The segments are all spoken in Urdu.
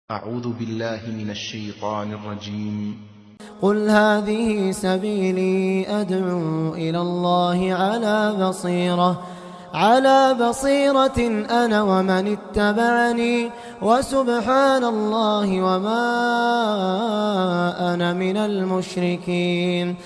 أعوذ بالله من الشيطان الرجيم. قل هذه سبيلي أدعو إلى الله على بصيرة أنا ومن اتبعني وسبحان الله وما أنا من المشركين.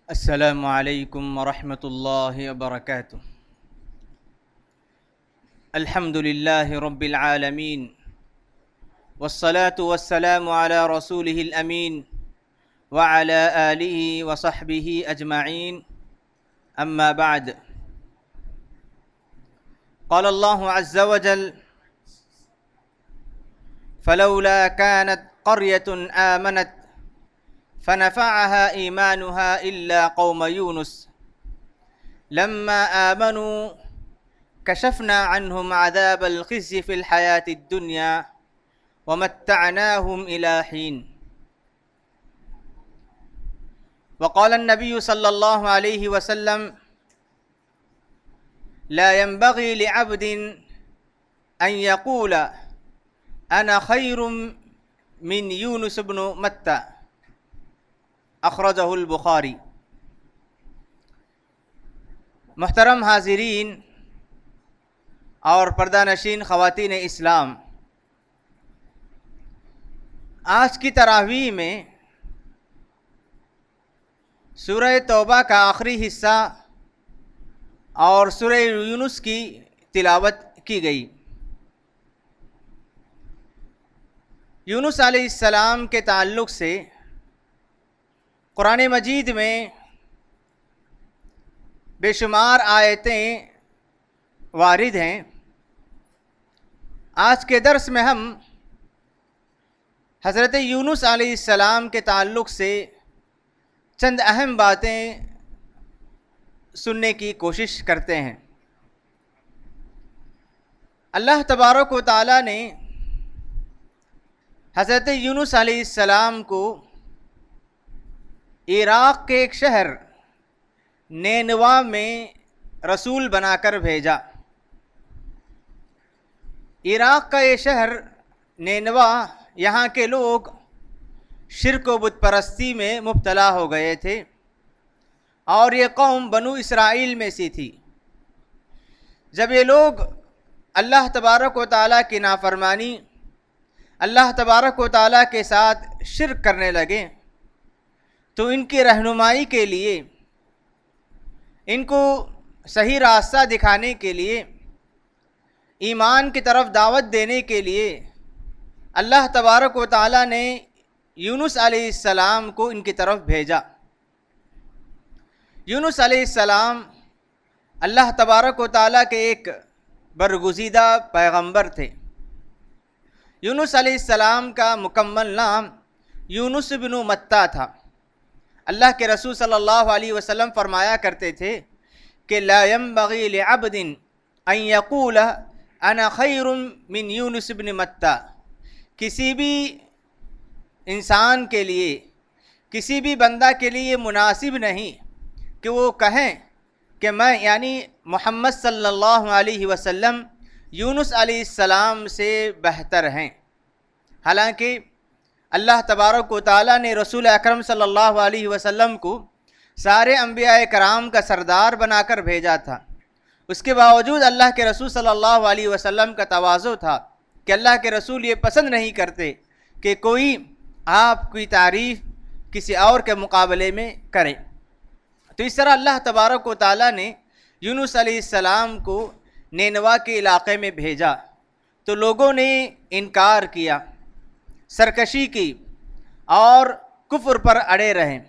السلام علیکم ورحمۃ اللہ وبرکاتہ. الحمد للہ رب العالمین والصلاة والسلام علی رسولہ الامین وعلی آلہ وصحبہ اجمعین. اما بعد، قال اللہ عز وجل: فلولا كانت قرية آمنت فنفعها إيمانها إلا قوم يونس لما آمنوا كشفنا عنهم عذاب الخزي في الحياة الدنيا ومتعناهم إلى حين. وقال النبي صلى الله عليه وسلم: لا ينبغي لعبد أن يقول أنا خير من يونس بن متى، اخرجہ البخاری. محترم حاضرین اور پردہ نشین خواتین اسلام، آج کی تراویح میں سورہ توبہ کا آخری حصہ اور سورہ یونس کی تلاوت کی گئی. یونس علیہ السلام کے تعلق سے قرآن مجید میں بے شمار آیتیں وارد ہیں. آج کے درس میں ہم حضرت یونس علیہ السلام کے تعلق سے چند اہم باتیں سننے کی کوشش کرتے ہیں. اللہ تبارک و تعالیٰ نے حضرت یونس علیہ السلام کو عراق کے ایک شہر نینوا میں رسول بنا کر بھیجا. عراق کا یہ شہر نینوا، یہاں کے لوگ شرک و بت پرستی میں مبتلا ہو گئے تھے اور یہ قوم بنو اسرائیل میں سے تھی. جب یہ لوگ اللہ تبارک و تعالیٰ کی نافرمانی، اللہ تبارک و تعالیٰ کے ساتھ شرک کرنے لگے تو ان کی رہنمائی کے لیے، ان کو صحیح راستہ دکھانے کے لیے، ایمان کی طرف دعوت دینے کے لیے اللہ تبارک و تعالیٰ نے یونس علیہ السلام کو ان کی طرف بھیجا. یونس علیہ السلام اللہ تبارک و تعالیٰ کے ایک برگزیدہ پیغمبر تھے. یونس علیہ السلام کا مکمل نام یونس بن متى تھا. اللہ کے رسول صلی اللہ علیہ وسلم فرمایا کرتے تھے کہ لا ينبغي لعبد ان يقول انا خیر من یونس بن متى. کسی بھی انسان کے لیے، کسی بھی بندہ کے لیے مناسب نہیں کہ وہ کہیں کہ میں یعنی محمد صلی اللہ علیہ وسلم یونس علیہ السلام سے بہتر ہیں. حالانکہ اللہ تبارک و تعالیٰ نے رسول اکرم صلی اللہ علیہ وسلم کو سارے انبیاء کرام کا سردار بنا کر بھیجا تھا. اس کے باوجود اللہ کے رسول صلی اللہ علیہ وسلم کا تواضع تھا کہ اللہ کے رسول یہ پسند نہیں کرتے کہ کوئی آپ کی تعریف کسی اور کے مقابلے میں کرے. تو اس طرح اللہ تبارک و تعالیٰ نے یونس علیہ السلام کو نینوا کے علاقے میں بھیجا تو لوگوں نے انکار کیا، سرکشی کی اور کفر پر اڑے رہے.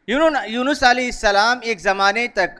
یونس علیہ السلام ایک زمانے تک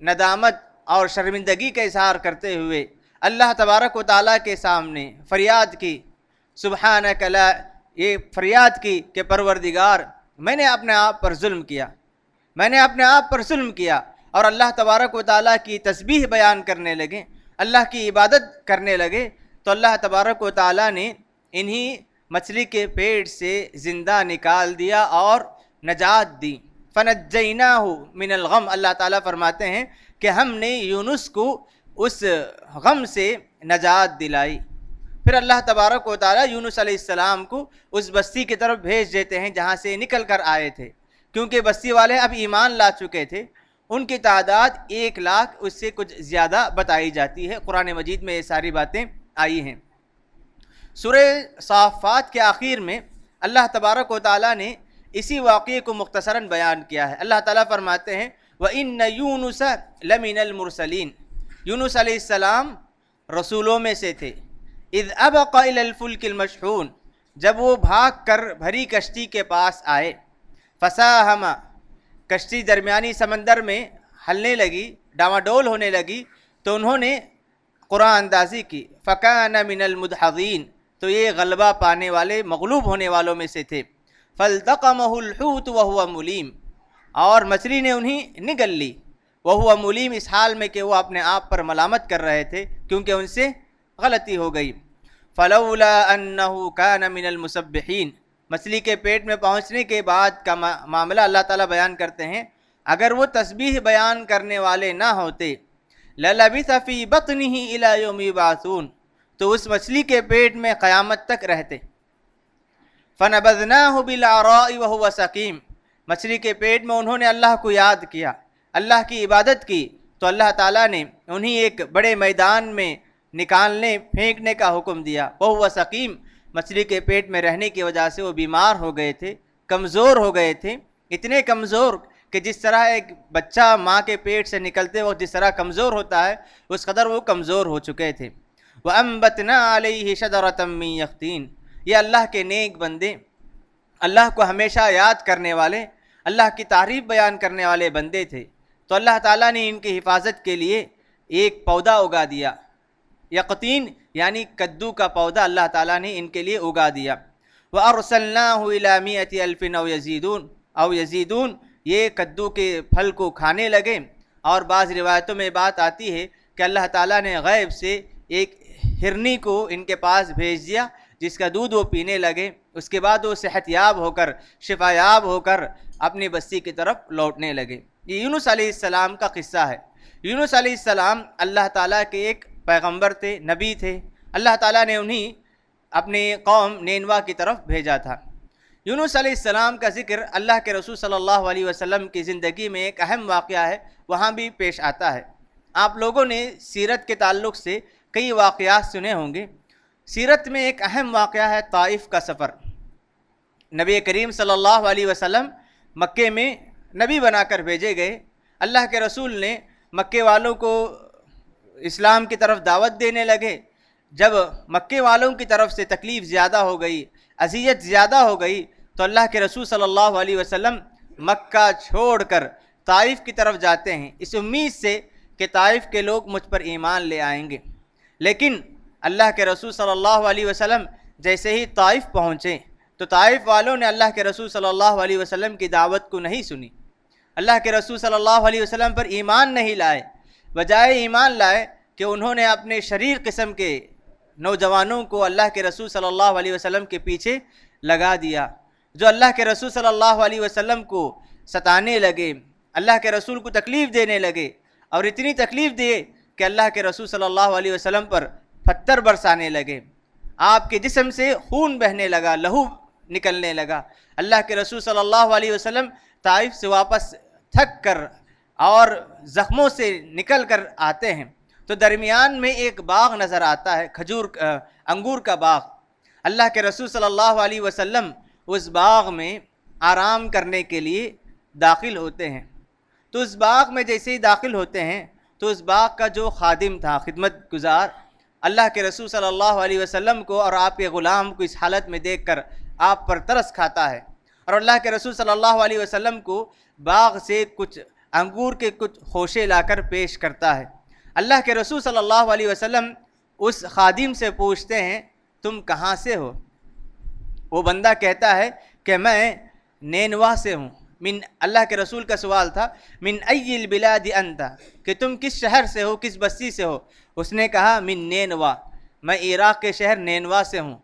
ندامت اور شرمندگی کا اظہار کرتے ہوئے اللہ تبارک و تعالیٰ کے سامنے فریاد کی، سبحانک لا، یہ فریاد کی کہ پروردگار میں نے اپنے آپ پر ظلم کیا، میں نے اپنے آپ پر ظلم کیا، اور اللہ تبارک و تعالیٰ کی تسبیح بیان کرنے لگے، اللہ کی عبادت کرنے لگے، تو اللہ تبارک و تعالیٰ نے انہی مچھلی کے پیٹ سے زندہ نکال دیا اور نجات دی۔ فنجیناہ من الغم، اللہ تعالیٰ فرماتے ہیں کہ ہم نے یونس کو اس غم سے نجات دلائی۔ پھر اللہ تبارک و تعالیٰ یونس علیہ السلام کو اس بستی کی طرف بھیج دیتے ہیں جہاں سے نکل کر آئے تھے، کیونکہ بستی والے اب ایمان لا چکے تھے۔ ان کی تعداد 1,00,000 اس سے کچھ زیادہ بتائی جاتی ہے، قرآن مجید میں یہ ساری باتیں آئی ہیں۔ سورہ صافات کے آخر میں اللہ تبارک و تعالیٰ نے اسی واقعے کو مختصراً بیان کیا ہے۔ اللہ تعالیٰ فرماتے ہیں وَإِنَّ يُونُسَ لَمِنَ الْمُرْسَلِينَ، یونس علیہ السلام رسولوں میں سے تھے۔ اِذْ أَبَقَ إِلَى الْفُلْكِ الْمَشْحُونِ، جب وہ بھاگ کر بھری کشتی کے پاس آئے، فَسَاهَمَ، کشتی درمیانی سمندر میں ہلنے لگی، ڈاواڈول ہونے لگی، تو انہوں نے قرآن اندازی کی، فَكَانَ مِنَ الْمُدْحَضِينَ، تو یہ غلبہ پانے والے، مغلوب ہونے والوں میں سے تھے۔ فَالْتَقَمَهُ الْحُوتُ وَهُوَ مُلِيمٌ، اور مچھلی نے انہیں نگل لی، وَهُوَ مُلِيمٌ، اس حال میں کہ وہ اپنے آپ پر ملامت کر رہے تھے کیونکہ ان سے غلطی ہو گئی۔ فَلَوْلَا أَنَّهُ كَانَ مِنَ الْمُسَبِّحِينَ، مچھلی کے پیٹ میں پہنچنے کے بعد کا معاملہ اللہ تعالیٰ بیان کرتے ہیں، اگر وہ تسبیح بیان کرنے والے نہ ہوتے، لَلَبِثَ فِي بَطْنِهِ إِلَى يَوْمِ يُبْعَثُونَ، تو اس مچھلی کے پیٹ میں قیامت تک رہتے۔ فَنَبَذْنَاهُ بِالْعَرَاءِ وَهُوَ سَقِيمٌ، مچھلی کے پیٹ میں انہوں نے اللہ کو یاد کیا، اللہ کی عبادت کی، تو اللہ تعالیٰ نے انہیں ایک بڑے میدان میں نکالنے پھینکنے کا حکم دیا۔ وَهُوَ سَقِيمٌ، مچھلی کے پیٹ میں رہنے کی وجہ سے وہ بیمار ہو گئے تھے، کمزور ہو گئے تھے، اتنے کمزور کہ جس طرح ایک بچہ ماں کے پیٹ سے نکلتے وقت جس طرح کمزور ہوتا ہے اس قدر وہ کمزور ہو چکے تھے۔ وَأَنبَتْنَا عَلَيْهِ شَجَرَةً مِّن يَقْطِينٍ، یہ اللہ کے نیک بندے، اللہ کو ہمیشہ یاد کرنے والے، اللہ کی تعریف بیان کرنے والے بندے تھے، تو اللہ تعالیٰ نے ان کی حفاظت کے لیے ایک پودا اگا دیا، یقطین یعنی کدو کا پودا اللہ تعالیٰ نے ان کے لیے اگا دیا۔ وَأَرْسَلْنَاهُ إِلَى مِائَةِ أَلْفٍ أَوْ يَزِيدُونَ، یہ کدو کے پھل کو کھانے لگے، اور بعض روایتوں میں بات آتی ہے کہ اللہ تعالیٰ نے غیب سے ایک ہرنی کو ان کے پاس بھیج دیا جس کا دودھ وہ پینے لگے، اس کے بعد وہ صحت یاب ہو کر، شفا یاب ہو کر اپنی بستی کی طرف لوٹنے لگے۔ یہ یونس علیہ السلام کا قصہ ہے۔ یونس علیہ السلام اللہ تعالیٰ کے ایک پیغمبر تھے، نبی تھے، اللہ تعالیٰ نے انہیں اپنے قوم نینوا کی طرف بھیجا تھا۔ یونس علیہ السلام کا ذکر اللہ کے رسول صلی اللہ علیہ وسلم کی زندگی میں ایک اہم واقعہ ہے، وہاں بھی پیش آتا ہے۔ آپ لوگوں نے سیرت کے تعلق سے کئی واقعات سنے ہوں گے۔ سیرت میں ایک اہم واقعہ ہے طائف کا سفر۔ نبی کریم صلی اللہ علیہ وسلم مکے میں نبی بنا کر بھیجے گئے۔ اللہ کے رسول نے مکے والوں کو اسلام کی طرف دعوت دینے لگے۔ جب مکے والوں کی طرف سے تکلیف زیادہ ہو گئی، اذیت زیادہ ہو گئی، تو اللہ کے رسول صلی اللہ علیہ وسلم مکہ چھوڑ کر طائف کی طرف جاتے ہیں، اس امید سے کہ طائف کے لوگ مجھ پر ایمان لے آئیں گے۔ لیکن اللہ کے رسول صلی اللہ علیہ وسلم جیسے ہی طائف پہنچے تو طائف والوں نے اللہ کے رسول صلی اللہ علیہ وسلم کی دعوت کو نہیں سنی، اللہ کے رسول صلی اللہ علیہ وسلم پر ایمان نہیں لائے، بجائے ایمان لائے کہ انہوں نے اپنے شریر قسم کے نوجوانوں کو اللہ کے رسول صلی اللہ علیہ وسلم کے پیچھے لگا دیا، جو اللہ کے رسول صلی اللہ علیہ وسلم کو ستانے لگے، اللہ کے رسول کو تکلیف دینے لگے، اور اتنی تکلیف دیے کہ اللہ کے رسول صلی اللہ علیہ وسلم پر پتھر برسانے لگے، آپ کے جسم سے خون بہنے لگا، لہو نکلنے لگا۔ اللہ کے رسول صلی اللہ علیہ وسلم طائف سے واپس تھک کر اور زخموں سے نکل کر آتے ہیں تو درمیان میں ایک باغ نظر آتا ہے، انگور کا باغ۔ اللہ کے رسول صلی اللہ علیہ وسلم اس باغ میں آرام کرنے کے لیے داخل ہوتے ہیں، تو اس باغ میں جیسے ہی داخل ہوتے ہیں تو اس باغ کا جو خادم تھا، خدمت گزار، اللہ کے رسول صلی اللہ علیہ وسلم کو اور آپ کے غلام کو اس حالت میں دیکھ کر آپ پر ترس کھاتا ہے، اور اللہ کے رسول صلی اللہ علیہ وسلم کو باغ سے کچھ انگور کے کچھ خوشے لا کر پیش کرتا ہے۔ اللہ کے رسول صلی اللہ علیہ وسلم اس خادم سے پوچھتے ہیں تم کہاں سے ہو؟ وہ بندہ کہتا ہے کہ میں نینوا سے ہوں۔ اللہ کے رسول کا سوال تھا من ای البلاد انت، کہ تم کس شہر سے ہو، کس بستی سے ہو؟ اس نے کہا من نینوا، میں عراق کے شہر نینوا سے ہوں۔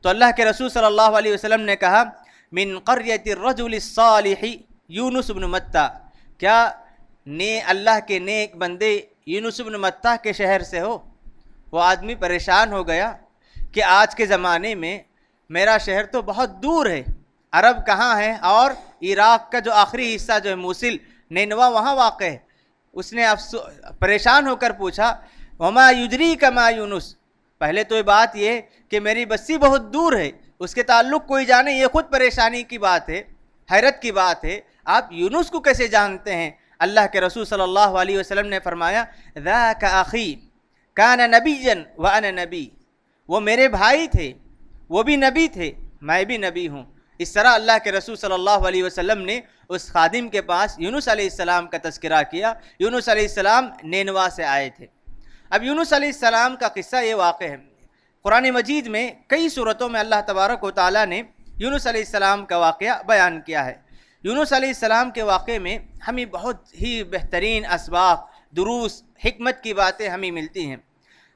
تو اللہ کے رسول صلی اللہ علیہ وسلم نے کہا من قریۃ الرجل الصالح یونس بن متیٰ، کیا اللہ کے نیک بندے یونس بن متیٰ کے شہر سے ہو؟ وہ آدمی پریشان ہو گیا کہ آج کے زمانے میں میرا شہر تو بہت دور ہے، عرب کہاں ہے، اور عراق کا جو آخری حصہ جو ہے موصل نینوا وہاں واقع ہے۔ اس نے پریشان ہو کر پوچھا وما یدریک ما یونس، پہلے تو یہ بات یہ کہ میری بستی بہت دور ہے، اس کے تعلق کوئی جانے، یہ خود پریشانی کی بات ہے، حیرت کی بات ہے، آپ یونس کو کیسے جانتے ہیں؟ اللہ کے رسول صلی اللہ علیہ وسلم نے فرمایا ذاک اخی کان نبیا وانا نبی، وہ میرے بھائی تھے، وہ بھی نبی تھے، میں بھی نبی ہوں۔ اس طرح اللہ کے رسول صلی اللہ علیہ وسلم نے اس خادم کے پاس یونس علیہ السلام کا تذکرہ کیا۔ یونس علیہ السلام نینوا سے آئے تھے۔ اب یونس علیہ السلام کا قصہ یہ واقع ہے، قرآن مجید میں کئی صورتوں میں اللہ تبارک و تعالیٰ نے یونس علیہ السلام کا واقعہ بیان کیا ہے۔ یونس علیہ السلام کے واقعے میں ہمیں بہت ہی بہترین اسباق، دروس، حکمت کی باتیں ہمیں ملتی ہیں۔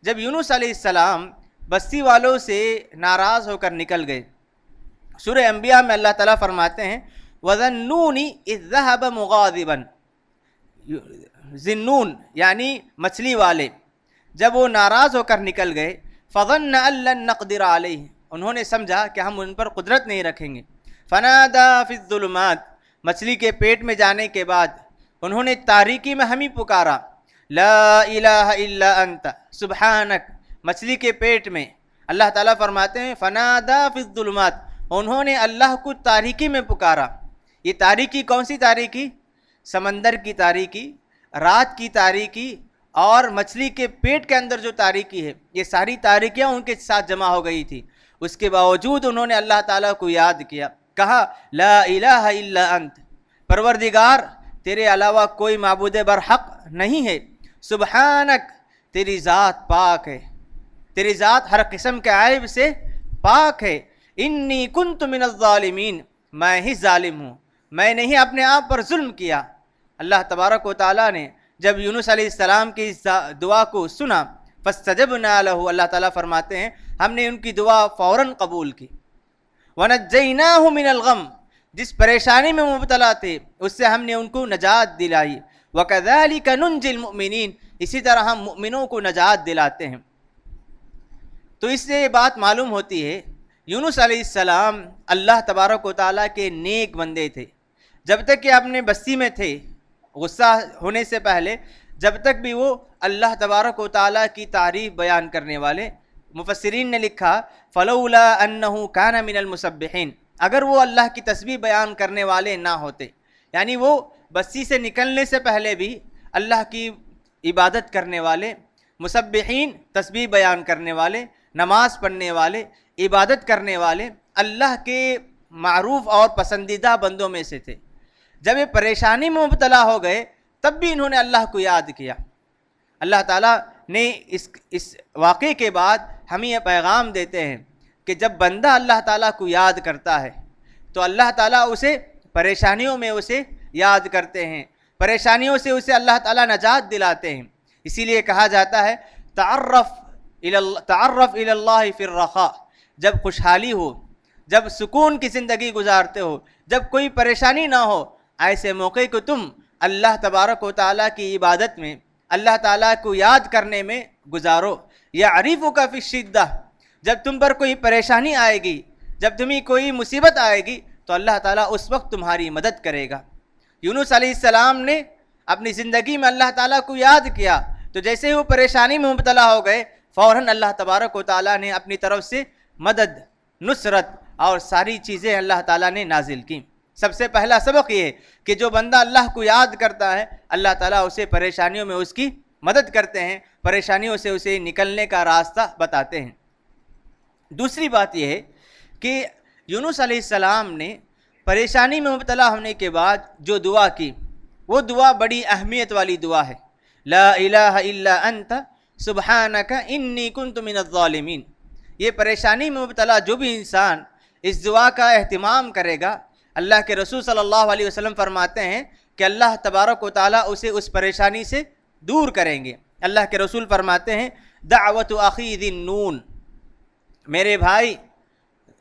جب یونس علیہ السلام بستی والوں سے ناراض ہو کر نکل گئے، سورہ انبیاء میں اللہ تعالیٰ فرماتے ہیں وَذَنُّونِ اِذْ ذَهَبَ مُغَاضِبًا، ذنون یعنی مچھلی والے، جب وہ ناراض ہو کر نکل گئے فَظَنَّ أَن لَّن نَّقْدِرَ عَلَيْهِ، انہوں نے سمجھا کہ ہم ان پر قدرت نہیں رکھیں گے۔ فَنَادَىٰ فِي الظُّلُمَاتِ، مچھلی کے پیٹ میں جانے کے بعد انہوں نے تاریکی میں ہمیں پکارا، لا الہ الا انت سبحانک، مچھلی کے پیٹ میں اللہ تعالیٰ فرماتے ہیں فَنَادَىٰ فِي الظُّلُمَاتِ، انہوں نے اللہ کو تاریکی میں پکارا۔ یہ تاریکی کون سی تاریکی؟ سمندر کی تاریکی، رات کی تاریکی، اور مچھلی کے پیٹ کے اندر جو تاریکی ہے، یہ ساری تاریکیاں ان کے ساتھ جمع ہو گئی تھی۔ اس کے باوجود انہوں نے اللہ تعالیٰ کو یاد کیا، کہا لا الہ الا انت، پروردگار تیرے علاوہ کوئی معبود برحق نہیں ہے، سبحانک تیری ذات پاک ہے، تیری ذات ہر قسم کے عیب سے پاک ہے، انی کنت من الظالمین، میں ہی ظالم ہوں، میں نے ہی اپنے آپ پر ظلم کیا۔ اللہ تبارک و تعالیٰ نے جب یونس علیہ السلام کی اس دعا کو سنا فاستجبنا لہ، اللہ تعالیٰ فرماتے ہیں ہم نے ان کی دعا فوراً قبول کی۔ ونجیناہ من الغم، جس پریشانی میں مبتلا تھے اس سے ہم نے ان کو نجات دلائی۔ وکذالک ننجی المؤمنین، اسی طرح ہم مؤمنوں کو نجات دلاتے ہیں۔ تو اس سے یہ بات معلوم ہوتی ہے یونس علیہ السلام اللہ تبارک و تعالیٰ کے نیک بندے تھے۔ جب تک کہ اپنے بستی میں تھے، غصہ ہونے سے پہلے، جب تک بھی وہ اللہ تبارک و تعالیٰ کی تعریف بیان کرنے والے۔ مفسرین نے لکھا فلولا انہ کان من المسبحین، اگر وہ اللہ کی تسبیح بیان کرنے والے نہ ہوتے، یعنی وہ بستی سے نکلنے سے پہلے بھی اللہ کی عبادت کرنے والے، مسبحین تسبیح بیان کرنے والے، نماز پڑھنے والے، عبادت کرنے والے، اللہ کے معروف اور پسندیدہ بندوں میں سے تھے۔ جب یہ پریشانی میں مبتلا ہو گئے تب بھی انہوں نے اللہ کو یاد کیا۔ اللہ تعالیٰ نے اس واقعے کے بعد ہمیں یہ پیغام دیتے ہیں کہ جب بندہ اللہ تعالیٰ کو یاد کرتا ہے تو اللہ تعالیٰ اسے پریشانیوں میں اسے یاد کرتے ہیں، پریشانیوں سے اسے اللہ تعالیٰ نجات دلاتے ہیں۔ اسی لیے کہا جاتا ہے تعرف الی اللہ فی الرخاء، جب خوشحالی ہو، جب سکون کی زندگی گزارتے ہو، جب کوئی پریشانی نہ ہو، ایسے موقع کو تم اللہ تبارک و تعالیٰ کی عبادت میں، اللہ تعالیٰ کو یاد کرنے میں گزارو۔ یعرفک فی الشدہ، جب تم پر کوئی پریشانی آئے گی، جب تمہیں کوئی مصیبت آئے گی تو اللہ تعالیٰ اس وقت تمہاری مدد کرے گا۔ یونس علیہ السلام نے اپنی زندگی میں اللہ تعالیٰ کو یاد کیا تو جیسے ہی وہ پریشانی میں مبتلا ہو گئے فوراً اللہ تبارک و تعالیٰ نے اپنی طرف سے مدد، نصرت اور ساری چیزیں اللہ تعالیٰ نے نازل کی۔ سب سے پہلا سبق یہ ہے کہ جو بندہ اللہ کو یاد کرتا ہے اللہ تعالیٰ اسے پریشانیوں میں اس کی مدد کرتے ہیں، پریشانیوں سے اسے نکلنے کا راستہ بتاتے ہیں۔ دوسری بات یہ ہے کہ یونس علیہ السلام نے پریشانی میں مبتلا ہونے کے بعد جو دعا کی وہ دعا بڑی اہمیت والی دعا ہے، لا الہ الا انت سبحانک انی کنت من الظالمین۔ یہ پریشانی میں مبتلا جو بھی انسان اس دعا کا اہتمام کرے گا، اللہ کے رسول صلی اللہ علیہ وسلم فرماتے ہیں کہ اللہ تبارک و تعالیٰ اسے اس پریشانی سے دور کریں گے۔ اللہ کے رسول فرماتے ہیں دعوت اخی ذی النون، میرے بھائی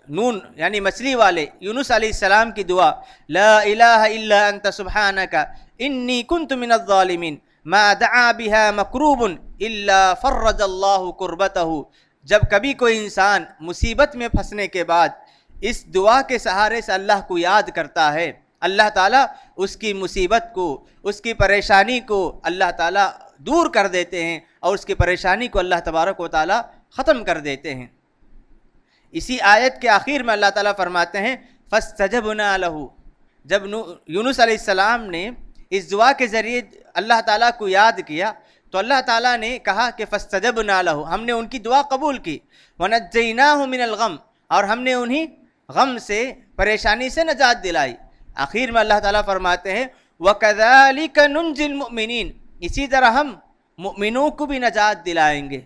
نون یعنی مچھلی والے یونس علیہ السلام کی دعا، لا الہ الا انت سبحانک انی کنت من الظالمین ما دعا بها مکروب الا فرج اللہ کربتہ۔ جب کبھی کوئی انسان مصیبت میں پھنسنے کے بعد اس دعا کے سہارے سے اللہ کو یاد کرتا ہے، اللہ تعالیٰ اس کی مصیبت کو، اس کی پریشانی کو اللہ تعالیٰ دور کر دیتے ہیں اور اس کی پریشانی کو اللہ تبارک و تعالیٰ ختم کر دیتے ہیں۔ اسی آیت کے آخر میں اللہ تعالیٰ فرماتے ہیں فاستجبنا لہ، جب یونس علیہ السلام نے اس دعا کے ذریعے اللہ تعالیٰ کو یاد کیا تو اللہ تعالیٰ نے کہا کہ فاستجبنا لہ، ہم نے ان کی دعا قبول کی، ونجیناہ من الغم، اور ہم نے انہیں غم سے، پریشانی سے نجات دلائی۔ آخر میں اللہ تعالیٰ فرماتے ہیں وَكَذَلِكَ نُنْجِي الْمُؤْمِنِينَ، اسی طرح ہم مؤمنوں کو بھی نجات دلائیں گے۔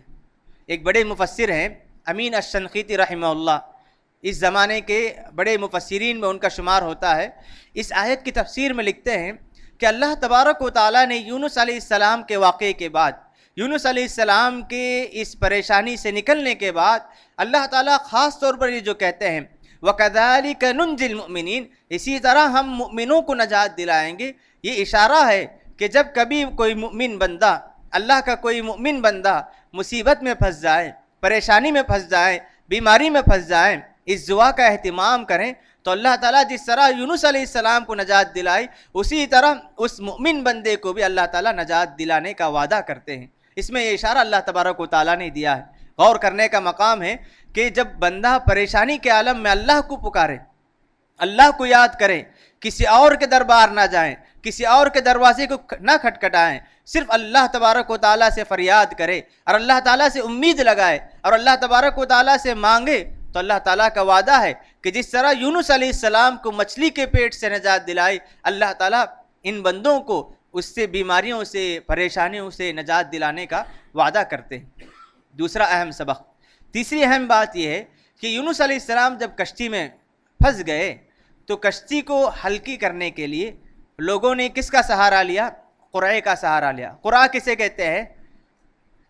ایک بڑے مفسر ہیں امین الشنقیطی رحمہ اللہ، اس زمانے کے بڑے مفسرین میں ان کا شمار ہوتا ہے۔ اس آیت کی تفسیر میں لکھتے ہیں کہ اللہ تبارک و تعالیٰ نے یونس علیہ السلام کے واقعے کے بعد، یونس علیہ السلام کے اس پریشانی سے نکلنے کے بعد اللہ تعالیٰ خاص طور پر یہ جو کہتے ہیں وَكَذَلِكَ نُنْجِي الْمُؤْمِنِينَ، اسی طرح ہم مؤمنوں کو نجات دلائیں گے، یہ اشارہ ہے کہ جب کبھی کوئی مؤمن بندہ، اللہ کا کوئی مؤمن بندہ مصیبت میں پھنس جائے، پریشانی میں پھنس جائے، بیماری میں پھنس جائے، اس دعا کا اہتمام کریں تو اللہ تعالیٰ جس طرح یونس علیہ السلام کو نجات دلائی، اسی طرح اس مؤمن بندے کو بھی اللہ تعالیٰ نجات دلانے کا وعدہ کرتے ہیں۔ اس میں یہ اشارہ اللہ تبارک و تعالیٰ نے دیا ہے۔ غور کرنے کا مقام ہے کہ جب بندہ پریشانی کے عالم میں اللہ کو پکارے، اللہ کو یاد کرے، کسی اور کے دربار نہ جائیں، کسی اور کے دروازے کو نہ کھٹکھٹائیں، صرف اللہ تبارک و تعالیٰ سے فریاد کرے اور اللہ تعالیٰ سے امید لگائے اور اللہ تبارک و تعالیٰ سے مانگے، تو اللہ تعالیٰ کا وعدہ ہے کہ جس طرح یونس علیہ السلام کو مچھلی کے پیٹ سے نجات دلائی، اللہ تعالیٰ ان بندوں کو اس سے، بیماریوں سے، پریشانیوں سے نجات دلانے کا وعدہ کرتے ہیں۔ دوسرا اہم سبق، تیسری اہم بات یہ ہے کہ یونس علیہ السلام جب کشتی میں پھنس گئے تو کشتی کو ہلکی کرنے کے لیے لوگوں نے کس کا سہارا لیا؟ قرعے کا سہارا لیا۔ قرعہ کسے کہتے ہیں؟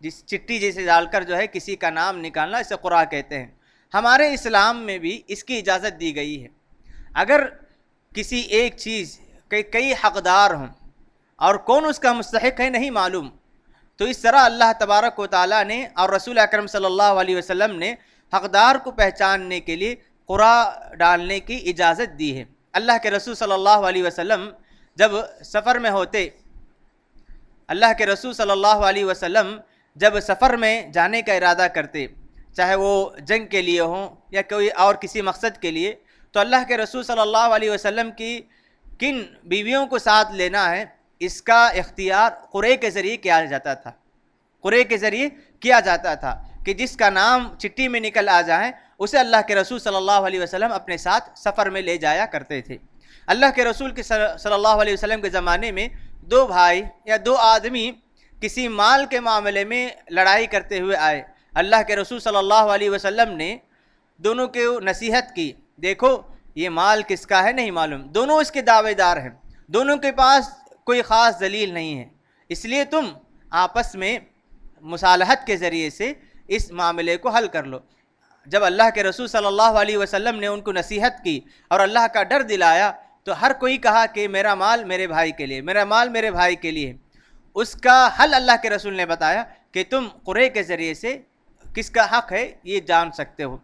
جس چٹی جیسے ڈال کر جو ہے کسی کا نام نکالنا، اسے قرعہ کہتے ہیں۔ ہمارے اسلام میں بھی اس کی اجازت دی گئی ہے۔ اگر کسی ایک چیز کے کئی حقدار ہوں اور کون اس کا مستحق ہے نہیں معلوم، تو اس طرح اللہ تبارک و تعالیٰ نے اور رسول اکرم صلی اللہ علیہ وسلم نے حقدار کو پہچاننے کے لیے قرعہ ڈالنے کی اجازت دی ہے۔ اللہ کے رسول صلی اللہ علیہ وسلم جب سفر میں ہوتے، اللہ کے رسول صلی اللہ علیہ وسلم جب سفر میں جانے کا ارادہ کرتے، چاہے وہ جنگ کے لیے ہوں یا کوئی اور کسی مقصد کے لیے، تو اللہ کے رسول صلی اللہ علیہ وسلم کی کن بیویوں کو ساتھ لینا ہے، اس کا اختیار قرعے کے ذریعے کیا جاتا تھا۔ قرعے کے ذریعے کیا جاتا تھا کہ جس کا نام چٹھی میں نکل آ جائے اسے اللہ کے رسول صلی اللہ علیہ وسلم اپنے ساتھ سفر میں لے جایا کرتے تھے۔ اللہ کے رسول کے صلی اللہ علیہ وسلم کے زمانے میں دو بھائی یا دو آدمی کسی مال کے معاملے میں لڑائی کرتے ہوئے آئے۔ اللہ کے رسول صلی اللہ علیہ وسلم نے دونوں کو نصیحت کی، دیکھو یہ مال کس کا ہے نہیں معلوم، دونوں اس کے دعوے دار ہیں، دونوں کے پاس کوئی خاص دلیل نہیں ہے، اس لیے تم آپس میں مصالحت کے ذریعے سے اس معاملے کو حل کر لو۔ جب اللہ کے رسول صلی اللہ علیہ وسلم نے ان کو نصیحت کی اور اللہ کا ڈر دلایا تو ہر کوئی کہا کہ میرا مال میرے بھائی کے لیے، میرا مال میرے بھائی کے لیے۔ اس کا حل اللہ کے رسول نے بتایا کہ تم قرعے کے ذریعے سے کس کا حق ہے یہ جان سکتے ہو۔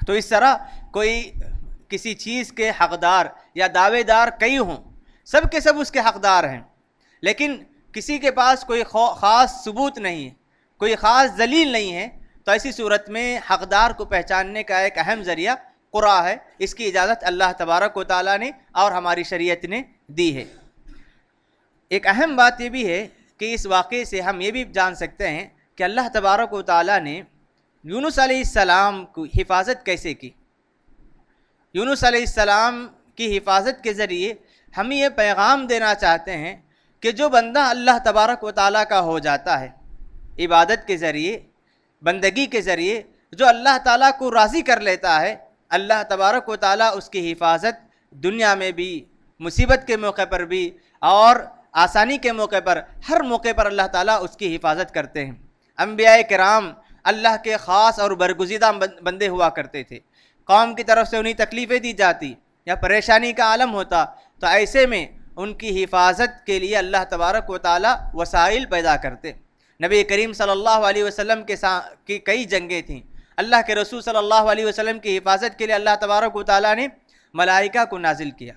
تو اس طرح کوئی کسی چیز کے حقدار یا دعوے دار کئی ہوں، سب کے سب اس کے حقدار ہیں، لیکن کسی کے پاس کوئی خاص ثبوت نہیں ہے، کوئی خاص دلیل نہیں ہے، تو ایسی صورت میں حقدار کو پہچاننے کا ایک اہم ذریعہ قرعہ ہے۔ اس کی اجازت اللہ تبارک و تعالیٰ نے اور ہماری شریعت نے دی ہے۔ ایک اہم بات یہ بھی ہے کہ اس واقعے سے ہم یہ بھی جان سکتے ہیں کہ اللہ تبارک و تعالیٰ نے یونس علیہ السلام کی حفاظت کیسے کی۔ یونس علیہ السلام کی حفاظت کے ذریعے ہم یہ پیغام دینا چاہتے ہیں کہ جو بندہ اللہ تبارک و تعالیٰ کا ہو جاتا ہے عبادت کے ذریعے، بندگی کے ذریعے، جو اللہ تعالیٰ کو راضی کر لیتا ہے، اللہ تبارک و تعالیٰ اس کی حفاظت دنیا میں بھی، مصیبت کے موقع پر بھی اور آسانی کے موقع پر، ہر موقع پر اللہ تعالیٰ اس کی حفاظت کرتے ہیں۔ انبیاء کرام اللہ کے خاص اور برگزیدہ بندے ہوا کرتے تھے۔ قوم کی طرف سے انہیں تکلیفیں دی جاتی یا پریشانی کا عالم ہوتا تو ایسے میں ان کی حفاظت کے لیے اللہ تبارک و تعالیٰ وسائل پیدا کرتے۔ نبی کریم صلی اللہ علیہ وسلم کی کئی جنگیں تھیں۔ اللہ کے رسول صلی اللہ علیہ وسلم کی حفاظت کے لیے اللہ تبارک و تعالیٰ نے ملائکہ کو نازل کیا۔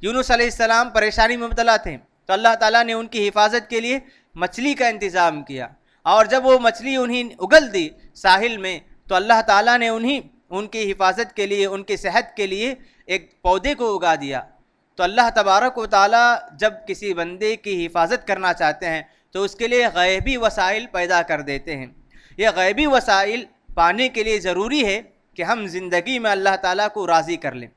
یونس علیہ السلام پریشانی میں مبتلا تھے تو اللہ تعالیٰ نے ان کی حفاظت کے لیے مچھلی کا انتظام کیا، اور جب وہ مچھلی انہیں اگل دی ساحل میں تو اللہ تعالیٰ نے ان کی حفاظت کے لیے، ان کی صحت کے لیے ایک پودے کو اگا دیا۔ تو اللہ تبارک و تعالیٰ جب کسی بندے کی حفاظت کرنا چاہتے ہیں تو اس کے لیے غیبی وسائل پیدا کر دیتے ہیں۔ یہ غیبی وسائل پانے کے لیے ضروری ہے کہ ہم زندگی میں اللہ تعالیٰ کو راضی کر لیں۔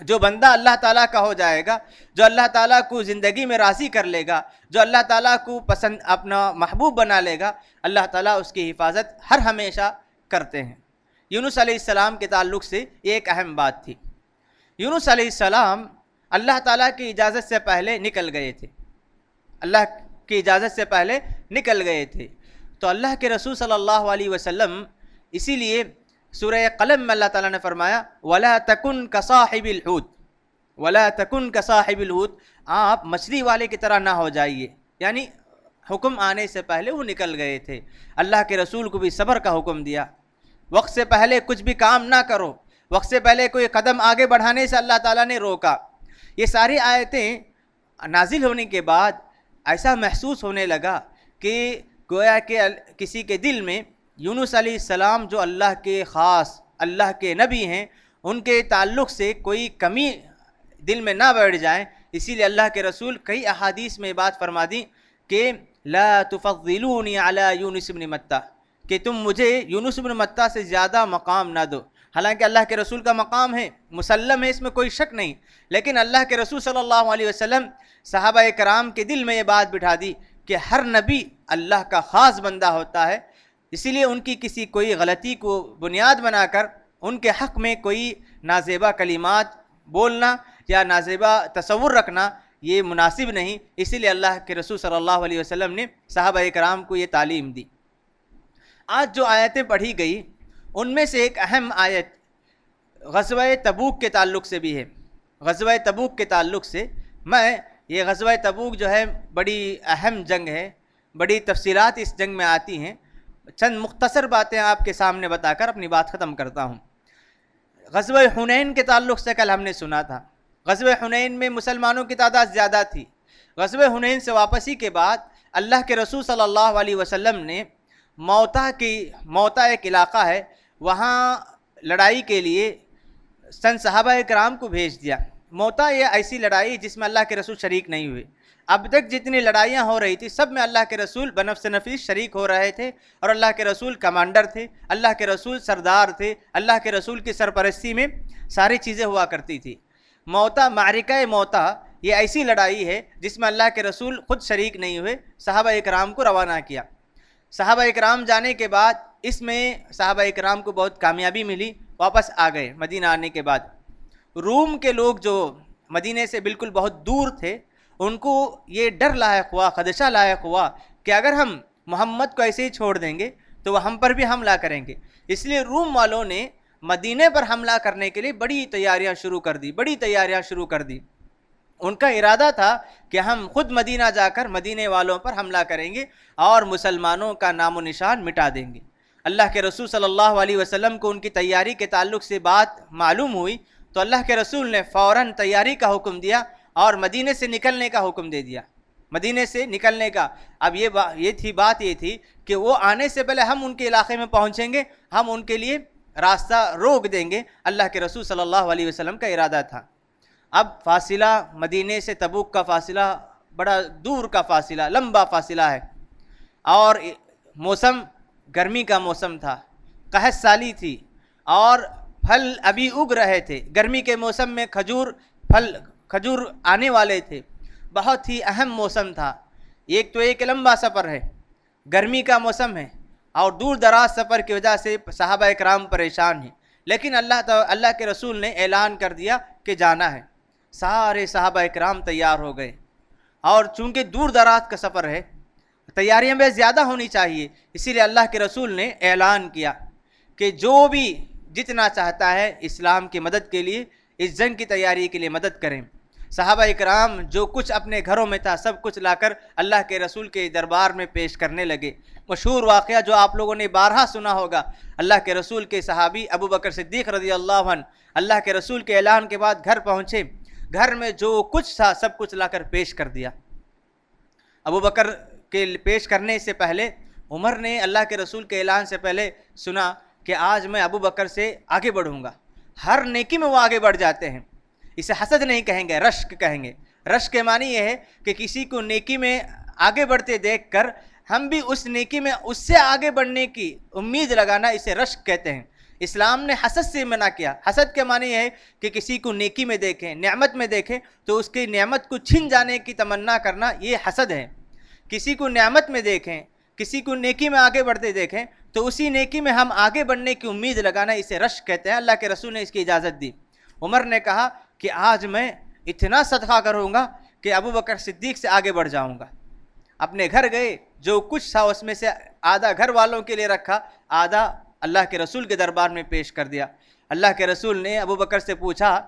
جو بندہ اللہ تعالیٰ کا ہو جائے گا، جو اللہ تعالیٰ کو زندگی میں راضی کر لے گا، جو اللہ تعالیٰ کو پسند اپنا محبوب بنا لے گا، اللہ تعالیٰ اس کی حفاظت ہر ہمیشہ کرتے ہیں۔ یونس علیہ السلام کے تعلق سے یہ ایک اہم بات تھی۔ یونس علیہ السلام اللہ تعالیٰ کی اجازت سے پہلے نکل گئے تھے، اللہ کی اجازت سے پہلے نکل گئے تھے۔ تو اللہ کے رسول صلی اللہ علیہ وسلم اسی لیے سورہ قلم میں اللہ تعالیٰ نے فرمایا وَلَا تَكُنْ كَصَاحِبِ الْحُوتِ، وَلَا تَكُنْ كَصَاحِبِ الْحُوتِ، آپ مچھلی والے کی طرح نہ ہو جائیے، یعنی حکم آنے سے پہلے وہ نکل گئے تھے۔ اللہ کے رسول کو بھی صبر کا حکم دیا، وقت سے پہلے کچھ بھی کام نہ کرو، وقت سے پہلے کوئی قدم آگے بڑھانے سے اللہ تعالیٰ نے روکا۔ یہ ساری آیتیں نازل ہونے کے بعد ایسا محسوس ہونے لگا کہ گویا کہ کسی کے دل میں یونس علیہ السلام جو اللہ کے خاص، اللہ کے نبی ہیں، ان کے تعلق سے کوئی کمی دل میں نہ بیٹھ جائیں، اسی لیے اللہ کے رسول کئی احادیث میں بات فرما دی کہ لا تفضلونی علی یونس بن متہ، کہ تم مجھے یونس بن متہ سے زیادہ مقام نہ دو۔ حالانکہ اللہ کے رسول کا مقام ہے، مسلم ہے، اس میں کوئی شک نہیں، لیکن اللہ کے رسول صلی اللہ علیہ وسلم صحابہ کرام کے دل میں یہ بات بٹھا دی کہ ہر نبی اللہ کا خاص بندہ ہوتا ہے، اسی لیے ان کی کسی کوئی غلطی کو بنیاد بنا کر ان کے حق میں کوئی نازیبا کلمات بولنا یا نازیبا تصور رکھنا یہ مناسب نہیں۔ اسی لیے اللہ کے رسول صلی اللہ علیہ وسلم نے صحابہ کرام کو یہ تعلیم دی۔ آج جو آیتیں پڑھی گئی ان میں سے ایک اہم آیت غزوہ تبوک کے تعلق سے بھی ہے۔ غزوہ تبوک کے تعلق سے یہ غزوہ تبوک جو ہے بڑی اہم جنگ ہے، بڑی تفصیلات اس جنگ میں آتی ہیں، چند مختصر باتیں آپ کے سامنے بتا کر اپنی بات ختم کرتا ہوں۔ غزوہ حنین کے تعلق سے کل ہم نے سنا تھا، غزوہ حنین میں مسلمانوں کی تعداد زیادہ تھی۔ غزوہ حنین سے واپسی کے بعد اللہ کے رسول صلی اللہ علیہ وسلم نے موتا ایک علاقہ ہے، وہاں لڑائی کے لیے چند صحابہ کرام کو بھیج دیا۔ موتا یہ ایسی لڑائی جس میں اللہ کے رسول شریک نہیں ہوئے۔ اب تک جتنی لڑائیاں ہو رہی تھی سب میں اللہ کے رسول بنفس نفیس شریک ہو رہے تھے، اور اللہ کے رسول کمانڈر تھے، اللہ کے رسول سردار تھے، اللہ کے رسول کی سرپرستی میں ساری چیزیں ہوا کرتی تھی۔ موتا، معرکہ موتا یہ ایسی لڑائی ہے جس میں اللہ کے رسول خود شریک نہیں ہوئے، صحابہ اکرام کو روانہ کیا۔ صحابہ اکرام جانے کے بعد اس میں صحابہ اکرام کو بہت کامیابی ملی، واپس آ گئے مدینہ آنے کے بعد۔ روم کے لوگ جو مدینے سے بالکل بہت دور تھے ان کو یہ ڈر لاحق ہوا، خدشہ لاحق ہوا کہ اگر ہم محمد کو ایسے ہی چھوڑ دیں گے تو وہ ہم پر بھی حملہ کریں گے۔ اس لیے روم والوں نے مدینے پر حملہ کرنے کے لیے بڑی تیاریاں شروع کر دی۔ ان کا ارادہ تھا کہ ہم خود مدینہ جا کر مدینے والوں پر حملہ کریں گے اور مسلمانوں کا نام و نشان مٹا دیں گے۔ اللہ کے رسول صلی اللہ علیہ وسلم کو ان کی تیاری کے تعلق سے بات معلوم ہوئی تو اللہ کے رسول نے فوراً تیاری کا حکم دیا اور مدینے سے نکلنے کا حکم دے دیا۔ مدینے سے نکلنے کا اب بات یہ تھی کہ وہ آنے سے پہلے ہم ان کے علاقے میں پہنچیں گے، ہم ان کے لیے راستہ روک دیں گے۔ اللہ کے رسول صلی اللہ علیہ وسلم کا ارادہ تھا۔ اب فاصلہ مدینے سے تبوک کا فاصلہ بڑا دور کا فاصلہ، لمبا فاصلہ ہے، اور موسم گرمی کا موسم تھا، قحط سالی تھی، اور پھل ابھی اگ رہے تھے۔ گرمی کے موسم میں کھجور پھل کھجور آنے والے تھے، بہت ہی اہم موسم تھا۔ ایک تو ایک لمبا سفر ہے، گرمی کا موسم ہے، اور دور دراز سفر کی وجہ سے صحابہ اکرام پریشان ہیں، لیکن اللہ کے رسول نے اعلان کر دیا کہ جانا ہے۔ سارے صحابہ اکرام تیار ہو گئے، اور چونکہ دور دراز کا سفر ہے، تیاریاں بھی زیادہ ہونی چاہیے، اسی لیے اللہ کے رسول نے اعلان کیا کہ جو بھی جتنا چاہتا ہے اسلام کی مدد کے لیے، اس جنگ کی تیاری کے لیے مدد کریں۔ صحابہ اکرام جو کچھ اپنے گھروں میں تھا سب کچھ لا کر اللہ کے رسول کے دربار میں پیش کرنے لگے۔ مشہور واقعہ جو آپ لوگوں نے بارہا سنا ہوگا، اللہ کے رسول کے صحابی ابو بکر صدیق رضی اللہ عنہ اللہ کے رسول کے اعلان کے بعد گھر پہنچے، گھر میں جو کچھ تھا سب کچھ لا کر پیش کر دیا۔ ابو بکر کے پیش کرنے سے پہلے عمر نے اللہ کے رسول کے اعلان سے پہلے سنا کہ آج میں ابو بکر سے آگے بڑھوں گا۔ ہر نیکی میں وہ آگے بڑھ جاتے ہیں، اسے حسد نہیں کہیں گے، رشک کہیں گے۔ رشک کے معنی یہ ہے کہ کسی کو نیکی میں آگے بڑھتے دیکھ کر ہم بھی اس نیکی میں اس سے آگے بڑھنے کی امید لگانا، اسے رشک کہتے ہیں۔ اسلام نے حسد سے منع کیا۔ حسد کے معنی یہ ہے کہ کسی کو نیکی میں دیکھیں، نعمت میں دیکھیں تو اس کی نعمت کو چھن جانے کی تمنا کرنا، یہ حسد ہے۔ کسی کو نعمت میں دیکھیں، کسی کو نیکی میں آگے بڑھتے دیکھیں تو اسی نیکی میں ہم آگے بڑھنے کی امید لگانا، اسے رشک کہتے ہیں۔ اللہ کے رسول نے اس کی اجازت دی۔ عمر نے کہا کہ آج میں اتنا صدقہ کروں گا کہ ابو بکر صدیق سے آگے بڑھ جاؤں گا۔ اپنے گھر گئے، جو کچھ تھا اس میں سے آدھا گھر والوں کے لیے رکھا، آدھا اللہ کے رسول کے دربار میں پیش کر دیا۔ اللہ کے رسول نے ابو بکر سے پوچھا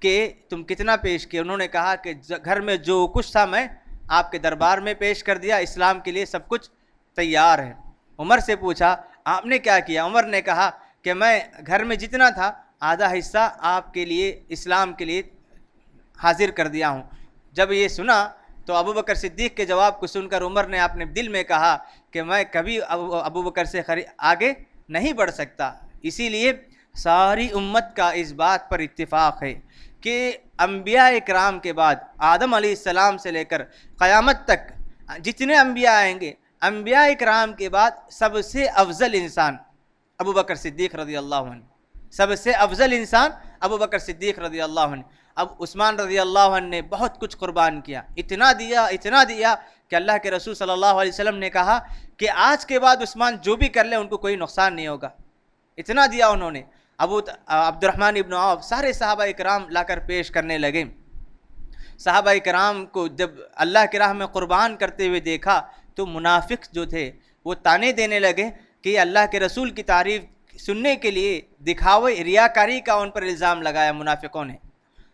کہ تم کتنا پیش کیے؟ انہوں نے کہا کہ گھر میں جو کچھ تھا میں آپ کے دربار میں پیش کر دیا، اسلام کے لیے سب کچھ تیار ہے۔ عمر سے پوچھا آپ نے کیا کیا؟ عمر نے کہا کہ میں گھر میں جتنا تھا آدھا حصہ آپ کے لیے، اسلام کے لیے حاضر کر دیا ہوں۔ جب یہ سنا تو ابو بکر صدیق کے جواب کو سن کر عمر نے اپنے دل میں کہا کہ میں کبھی ابو بکر سے آگے نہیں بڑھ سکتا۔ اسی لیے ساری امت کا اس بات پر اتفاق ہے کہ انبیاء اکرام کے بعد آدم علیہ السلام سے لے کر قیامت تک جتنے انبیاء آئیں گے، انبیاء اکرام کے بعد سب سے افضل انسان ابو بکر صدیق رضی اللہ عنہ، سب سے افضل انسان ابو بکر صدیق رضی اللہ عنہ۔ اب عثمان رضی اللہ عنہ نے بہت کچھ قربان کیا، اتنا دیا کہ اللہ کے رسول صلی اللہ علیہ وسلم نے کہا کہ آج کے بعد عثمان جو بھی کر لے ان کو کوئی نقصان نہیں ہوگا، اتنا دیا انہوں نے۔ عبد الرحمن ابن عوف، سارے صحابہ اکرام لا کر پیش کرنے لگے۔ صحابہ اکرام کو جب اللہ کی راہ میں قربان کرتے ہوئے دیکھا تو منافق جو تھے وہ تانے دینے لگے کہ اللہ کے رسول کی تعریف سننے کے لیے دکھاوے، ریاکاری کا ان پر الزام لگایا منافقوں نے۔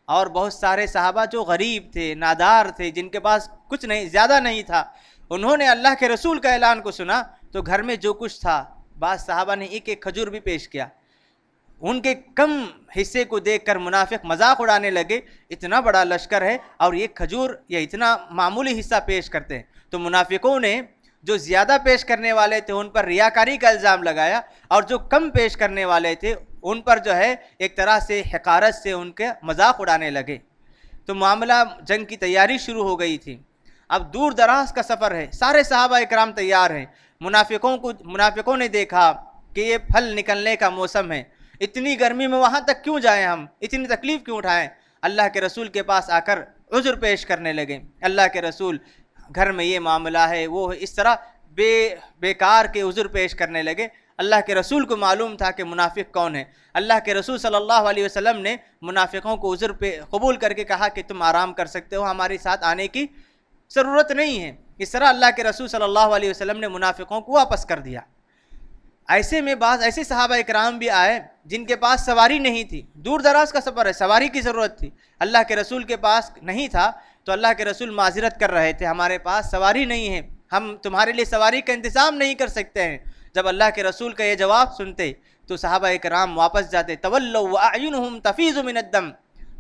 اور بہت سارے صحابہ جو غریب تھے، نادار تھے، جن کے پاس کچھ نہیں، زیادہ نہیں تھا، انہوں نے اللہ کے رسول کا اعلان کو سنا تو گھر میں جو کچھ تھا، بعض صحابہ نے ایک ایک کھجور بھی پیش کیا۔ ان کے کم حصے کو دیکھ کر منافق مذاق اڑانے لگے، اتنا بڑا لشکر ہے اور یہ کھجور یا اتنا معمولی حصہ پیش کرتے ہیں۔ تو منافقوں نے جو زیادہ پیش کرنے والے تھے ان پر ریاکاری کا الزام لگایا، اور جو کم پیش کرنے والے تھے ان پر جو ہے ایک طرح سے حقارت سے ان کے مذاق اڑانے لگے۔ تو معاملہ جنگ کی تیاری شروع ہو گئی تھی۔ اب دور دراز کا سفر ہے، سارے صحابہ اکرام تیار ہیں۔ منافقوں نے دیکھا کہ یہ پھل نکلنے کا موسم ہے، اتنی گرمی میں وہاں تک کیوں جائیں، ہم اتنی تکلیف کیوں اٹھائیں؟ اللہ کے رسول کے پاس آ کر عذر پیش کرنے لگے۔ اللہ کے رسول گھر میں یہ معاملہ ہے، وہ اس طرح بیکار کے عذر پیش کرنے لگے۔ اللہ کے رسول کو معلوم تھا کہ منافق کون ہے۔ اللہ کے رسول صلی اللہ علیہ وسلم نے منافقوں کو عذر پہ قبول کر کے کہا کہ تم آرام کر سکتے ہو، ہمارے ساتھ آنے کی ضرورت نہیں ہے۔ اس طرح اللہ کے رسول صلی اللہ علیہ وسلم نے منافقوں کو واپس کر دیا۔ ایسے میں بعض ایسے صحابہ اکرام بھی آئے جن کے پاس سواری نہیں تھی، دور دراز کا سفر ہے، سواری کی ضرورت تھی، اللہ کے رسول کے پاس نہیں تھا، تو اللہ کے رسول معذرت کر رہے تھے، ہمارے پاس سواری نہیں ہے، ہم تمہارے لیے سواری کا انتظام نہیں کر سکتے ہیں۔ جب اللہ کے رسول کا یہ جواب سنتے تو صحابہ اکرام واپس جاتے۔ تولوا واعینہم تفیض من الدم،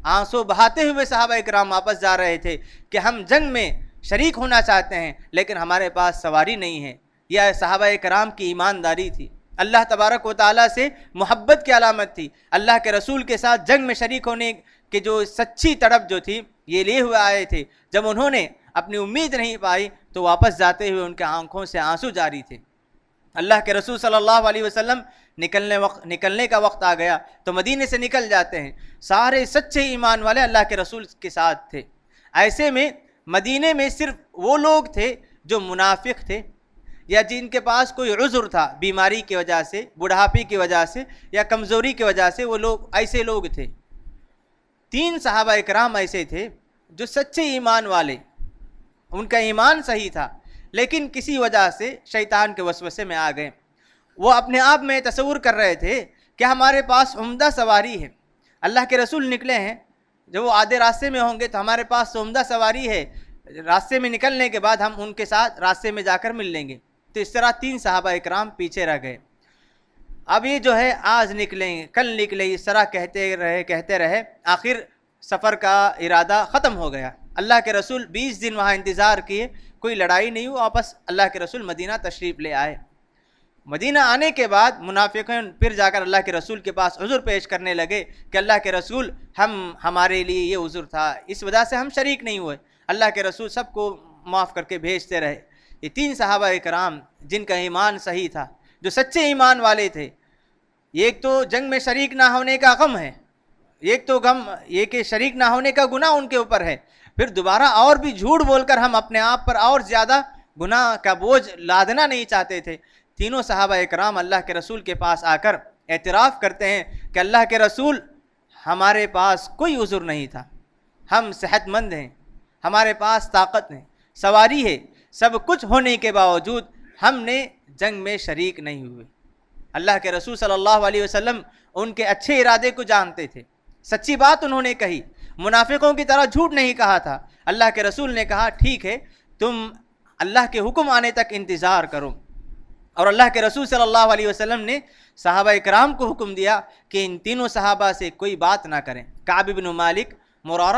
آنسو بہاتے ہوئے صحابہ اکرام واپس جا رہے تھے کہ ہم جنگ میں شریک ہونا چاہتے ہیں لیکن ہمارے پاس سواری نہیں ہے۔ یہ صحابہ اکرام کی ایمانداری تھی، اللہ تبارک و تعالیٰ سے محبت کی علامت تھی، اللہ کے رسول کے ساتھ جنگ میں شریک ہونے کی جو سچی تڑپ جو تھی یہ لیے ہوئے آئے تھے۔ جب انہوں نے اپنی امید نہیں پائی تو واپس جاتے ہوئے ان کے آنکھوں سے آنسو جاری تھے۔ اللہ کے رسول صلی اللہ علیہ وسلم نکلنے کا وقت آ گیا تو مدینے سے نکل جاتے ہیں. سارے سچے ایمان والے اللہ کے رسول کے ساتھ تھے. ایسے میں مدینے میں صرف وہ لوگ تھے جو منافق تھے یا جن کے پاس کوئی عذر تھا، بیماری کی وجہ سے، بڑھاپے کی وجہ سے یا کمزوری کی وجہ سے، وہ لوگ ایسے لوگ تھے. 3 صحابہ اکرام ایسے تھے جو سچے ایمان والے، ان کا ایمان صحیح تھا لیکن کسی وجہ سے شیطان کے وسوسے میں آ گئے. وہ اپنے آپ میں تصور کر رہے تھے کہ ہمارے پاس عمدہ سواری ہے، اللہ کے رسول نکلے ہیں، جب وہ آدھے راستے میں ہوں گے تو ہمارے پاس عمدہ سواری ہے، راستے میں نکلنے کے بعد ہم ان کے ساتھ راستے میں جا کر مل لیں گے. تو اس طرح 3 صحابہ اکرام پیچھے رہ گئے. اب یہ جو ہے آج نکلیں کل نکلیں اس طرح کہتے رہے آخر سفر کا ارادہ ختم ہو گیا. اللہ کے رسول 20 دن وہاں انتظار کیے، کوئی لڑائی نہیں ہوئی، واپس اللہ کے رسول مدینہ تشریف لے آئے. مدینہ آنے کے بعد منافقین پھر جا کر اللہ کے رسول کے پاس عذر پیش کرنے لگے کہ اللہ کے رسول ہمارے لیے یہ عذر تھا، اس وجہ سے ہم شریک نہیں ہوئے. اللہ کے رسول سب کو معاف کر کے بھیجتے رہے. یہ 3 صحابہ اکرام جن کا ایمان صحیح تھا، جو سچے ایمان والے تھے، ایک تو جنگ میں شریک نہ ہونے کا غم ہے، ایک تو غم یہ کہ شریک نہ ہونے کا گناہ ان کے اوپر ہے، پھر دوبارہ اور بھی جھوٹ بول کر ہم اپنے آپ پر اور زیادہ گناہ کا بوجھ لادنا نہیں چاہتے تھے. تینوں صحابہ اکرام اللہ کے رسول کے پاس آ کر اعتراف کرتے ہیں کہ اللہ کے رسول ہمارے پاس کوئی عذر نہیں تھا، ہم صحت مند ہیں، ہمارے پاس طاقت ہے، سواری ہے، سب کچھ ہونے کے باوجود ہم نے جنگ میں شریک نہیں ہوئے. اللہ کے رسول صلی اللہ علیہ وسلم ان کے اچھے ارادے کو جانتے تھے، سچی بات انہوں نے کہی، منافقوں کی طرح جھوٹ نہیں کہا تھا. اللہ کے رسول نے کہا ٹھیک ہے تم اللہ کے حکم آنے تک انتظار کرو. اور اللہ کے رسول صلی اللہ علیہ وسلم نے صحابہ اکرام کو حکم دیا کہ ان تینوں صحابہ سے کوئی بات نہ کریں. کعب بن مالک، مرارہ